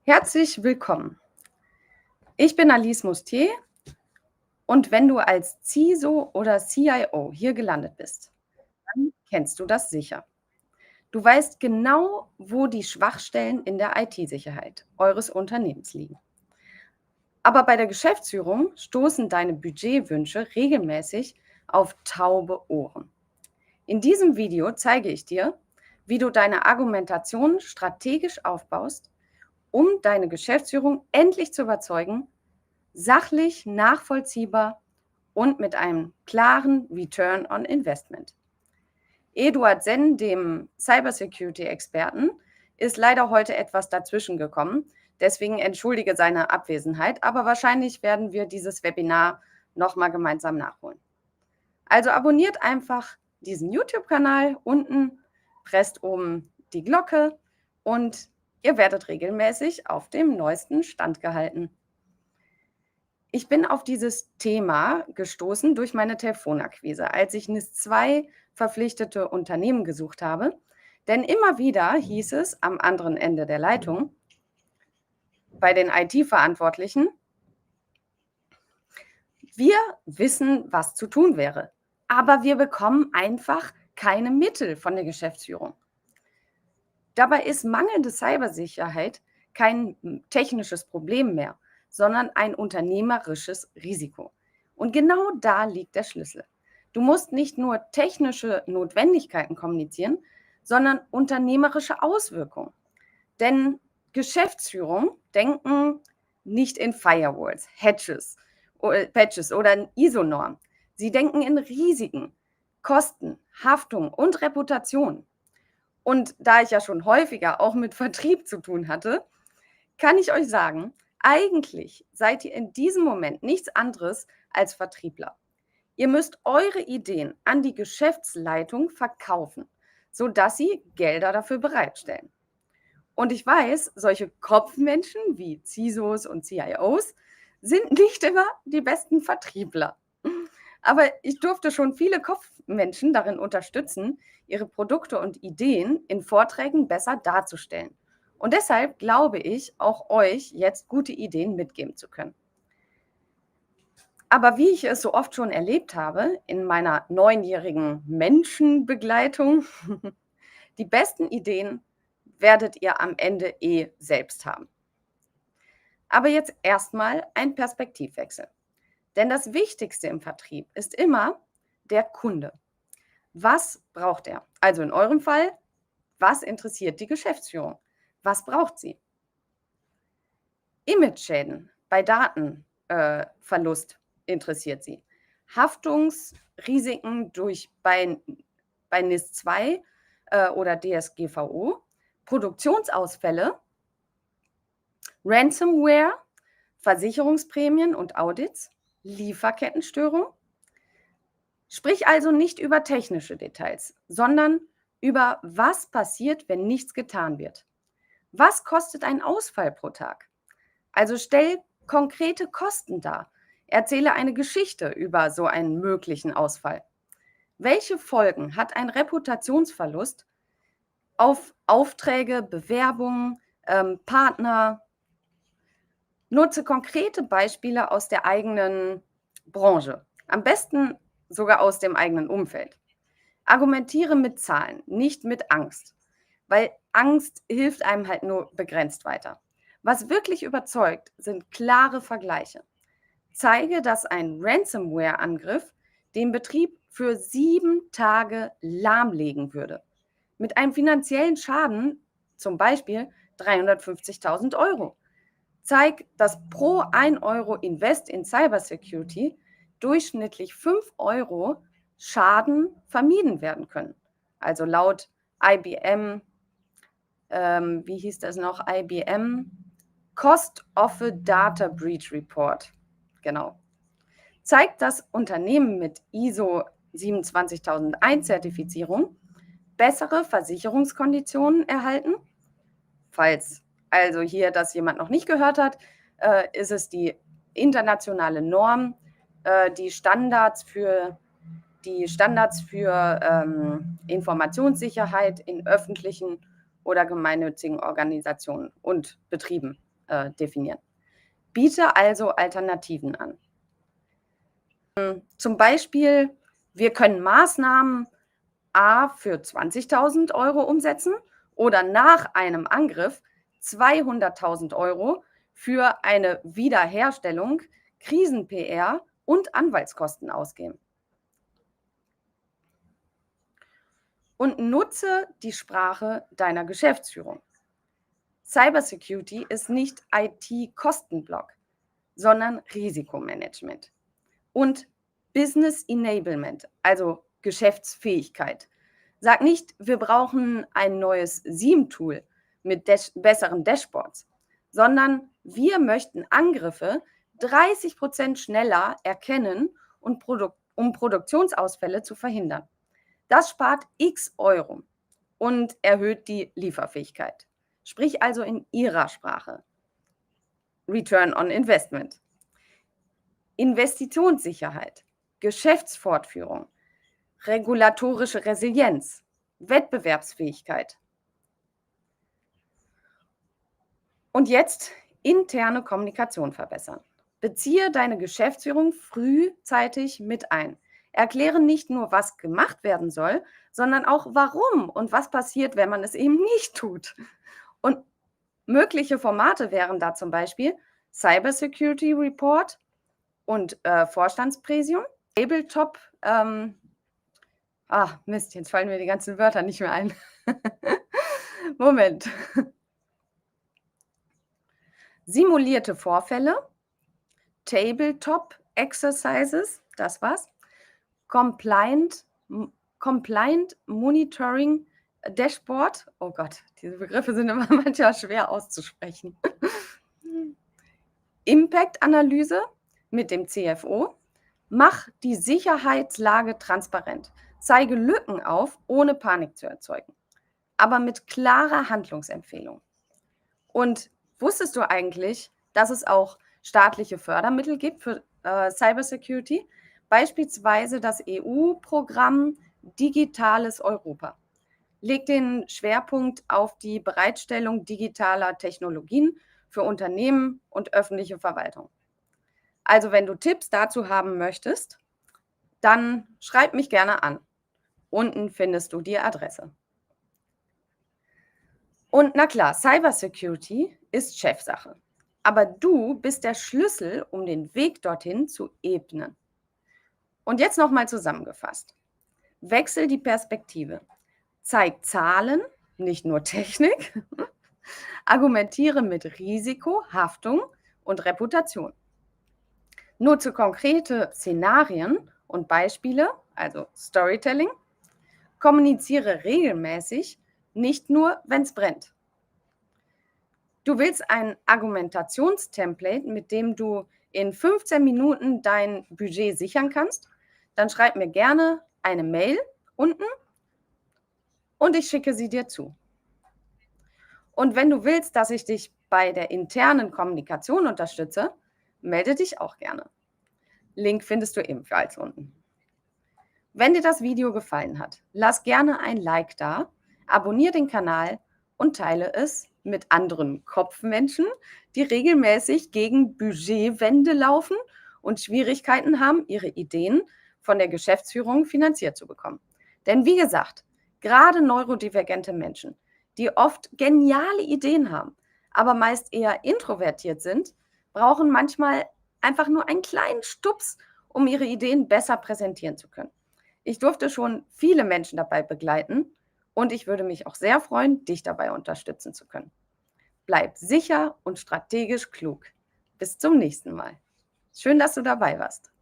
Herzlich willkommen. Ich bin Alice Mustier und wenn du als CISO oder CIO hier gelandet bist, dann kennst du das sicher. Du weißt genau, wo die Schwachstellen in der IT-Sicherheit eures Unternehmens liegen. Aber bei der Geschäftsführung stoßen deine Budgetwünsche regelmäßig auf taube Ohren. In diesem Video zeige ich dir, wie du deine Argumentation strategisch aufbaust, um deine Geschäftsführung endlich zu überzeugen, sachlich, nachvollziehbar und mit einem klaren Return on Investment. Eduard Senn, dem Cybersecurity-Experten, ist leider heute etwas dazwischen gekommen. Deswegen entschuldige seine Abwesenheit, aber wahrscheinlich werden wir dieses Webinar nochmal gemeinsam nachholen. Also abonniert einfach diesen YouTube-Kanal unten, presst oben die Glocke und ihr werdet regelmäßig auf dem neuesten Stand gehalten. Ich bin auf dieses Thema gestoßen durch meine Telefonakquise, als ich NIS-2 verpflichtete Unternehmen gesucht habe. Denn immer wieder hieß es am anderen Ende der Leitung bei den IT-Verantwortlichen, wir wissen, was zu tun wäre, aber wir bekommen einfach keine Mittel von der Geschäftsführung. Dabei ist mangelnde Cybersicherheit kein technisches Problem mehr, sondern ein unternehmerisches Risiko. Und genau da liegt der Schlüssel. Du musst nicht nur technische Notwendigkeiten kommunizieren, sondern unternehmerische Auswirkungen. Denn Geschäftsführung denken nicht in Firewalls, Patches oder ISO-Normen. Sie denken in Risiken, Kosten, Haftung und Reputation. Und da ich ja schon häufiger auch mit Vertrieb zu tun hatte, kann ich euch sagen, eigentlich seid ihr in diesem Moment nichts anderes als Vertriebler. Ihr müsst eure Ideen an die Geschäftsleitung verkaufen, sodass sie Gelder dafür bereitstellen. Und ich weiß, solche Kopfmenschen wie CISOs und CIOs sind nicht immer die besten Vertriebler. Aber ich durfte schon viele Kopfmenschen darin unterstützen, ihre Produkte und Ideen in Vorträgen besser darzustellen. Und deshalb glaube ich, auch euch jetzt gute Ideen mitgeben zu können. Aber wie ich es so oft schon erlebt habe in meiner 9-jährigen Menschenbegleitung, die besten Ideen werdet ihr am Ende selbst haben. Aber jetzt erstmal ein Perspektivwechsel. Denn das Wichtigste im Vertrieb ist immer der Kunde. Was braucht er? Also in eurem Fall, was interessiert die Geschäftsführung? Was braucht sie? Imageschäden bei Datenverlust interessiert sie. Haftungsrisiken bei NIS-2 oder DSGVO, Produktionsausfälle, Ransomware, Versicherungsprämien und Audits, Lieferkettenstörung. Sprich also nicht über technische Details, sondern über was passiert, wenn nichts getan wird. Was kostet ein Ausfall pro Tag? Also stell konkrete Kosten dar. Erzähle eine Geschichte über so einen möglichen Ausfall. Welche Folgen hat ein Reputationsverlust auf Aufträge, Bewerbungen, Partner? Nutze konkrete Beispiele aus der eigenen Branche, am besten sogar aus dem eigenen Umfeld. Argumentiere mit Zahlen, nicht mit Angst, weil Angst hilft einem halt nur begrenzt weiter. Was wirklich überzeugt, sind klare Vergleiche. Zeige, dass ein Ransomware-Angriff den Betrieb für 7 Tage lahmlegen würde. Mit einem finanziellen Schaden, zum Beispiel 350.000 Euro. Zeig, dass pro 1 Euro Invest in Cybersecurity durchschnittlich 5 Euro Schaden vermieden werden können. Also laut IBM, wie hieß das noch? IBM Cost of a Data Breach Report. Genau. Zeigt, dass Unternehmen mit ISO 27001 Zertifizierung bessere Versicherungskonditionen erhalten. Falls also hier das jemand noch nicht gehört hat, ist es die internationale Norm, die Standards für Informationssicherheit in öffentlichen oder gemeinnützigen Organisationen und Betrieben definieren. Biete also Alternativen an. Zum Beispiel, wir können Maßnahmen A für 20.000 Euro umsetzen oder nach einem Angriff 200.000 Euro für eine Wiederherstellung, Krisen-PR und Anwaltskosten ausgeben. Und nutze die Sprache deiner Geschäftsführung. Cybersecurity ist nicht IT-Kostenblock, sondern Risikomanagement und Business Enablement, also Geschäftsfähigkeit. Sag nicht, wir brauchen ein neues SIEM-Tool mit besseren Dashboards, sondern wir möchten Angriffe 30% schneller erkennen und um Produktionsausfälle zu verhindern. Das spart x Euro und erhöht die Lieferfähigkeit. Sprich also in Ihrer Sprache. Return on Investment. Investitionssicherheit, Geschäftsfortführung, regulatorische Resilienz, Wettbewerbsfähigkeit. Und jetzt interne Kommunikation verbessern. Beziehe deine Geschäftsführung frühzeitig mit ein. Erkläre nicht nur, was gemacht werden soll, sondern auch warum und was passiert, wenn man es eben nicht tut. Und mögliche Formate wären da zum Beispiel Cybersecurity Report und Vorstandspräsidium, Tabletop, Mist, jetzt fallen mir die ganzen Wörter nicht mehr ein. Moment. Simulierte Vorfälle, Tabletop Exercises, das war's. Compliant Monitoring Dashboard. Oh Gott, diese Begriffe sind immer manchmal schwer auszusprechen. Impact-Analyse mit dem CFO. Mach die Sicherheitslage transparent. Zeige Lücken auf, ohne Panik zu erzeugen, aber mit klarer Handlungsempfehlung. Und wusstest du eigentlich, dass es auch staatliche Fördermittel gibt für Cybersecurity? Beispielsweise das EU-Programm Digitales Europa legt den Schwerpunkt auf die Bereitstellung digitaler Technologien für Unternehmen und öffentliche Verwaltung. Also wenn du Tipps dazu haben möchtest, dann schreib mich gerne an. Unten findest du die Adresse. Und na klar, Cybersecurity ist Chefsache. Aber du bist der Schlüssel, um den Weg dorthin zu ebnen. Und jetzt nochmal zusammengefasst. Wechsel die Perspektive. Zeig Zahlen, nicht nur Technik. Argumentiere mit Risiko, Haftung und Reputation. Nutze konkrete Szenarien und Beispiele, also Storytelling. Kommuniziere regelmäßig, nicht nur, wenn es brennt. Du willst ein Argumentationstemplate, mit dem du in 15 Minuten dein Budget sichern kannst? Dann schreib mir gerne eine Mail unten und ich schicke sie dir zu. Und wenn du willst, dass ich dich bei der internen Kommunikation unterstütze, melde dich auch gerne. Link findest du ebenfalls unten. Wenn dir das Video gefallen hat, lass gerne ein Like da, abonniere den Kanal und teile es mit anderen Kopfmenschen, die regelmäßig gegen Budgetwände laufen und Schwierigkeiten haben, ihre Ideen von der Geschäftsführung finanziert zu bekommen. Denn wie gesagt, gerade neurodivergente Menschen, die oft geniale Ideen haben, aber meist eher introvertiert sind, brauchen manchmal einfach nur einen kleinen Stups, um ihre Ideen besser präsentieren zu können. Ich durfte schon viele Menschen dabei begleiten und ich würde mich auch sehr freuen, dich dabei unterstützen zu können. Bleib sicher und strategisch klug. Bis zum nächsten Mal. Schön, dass du dabei warst.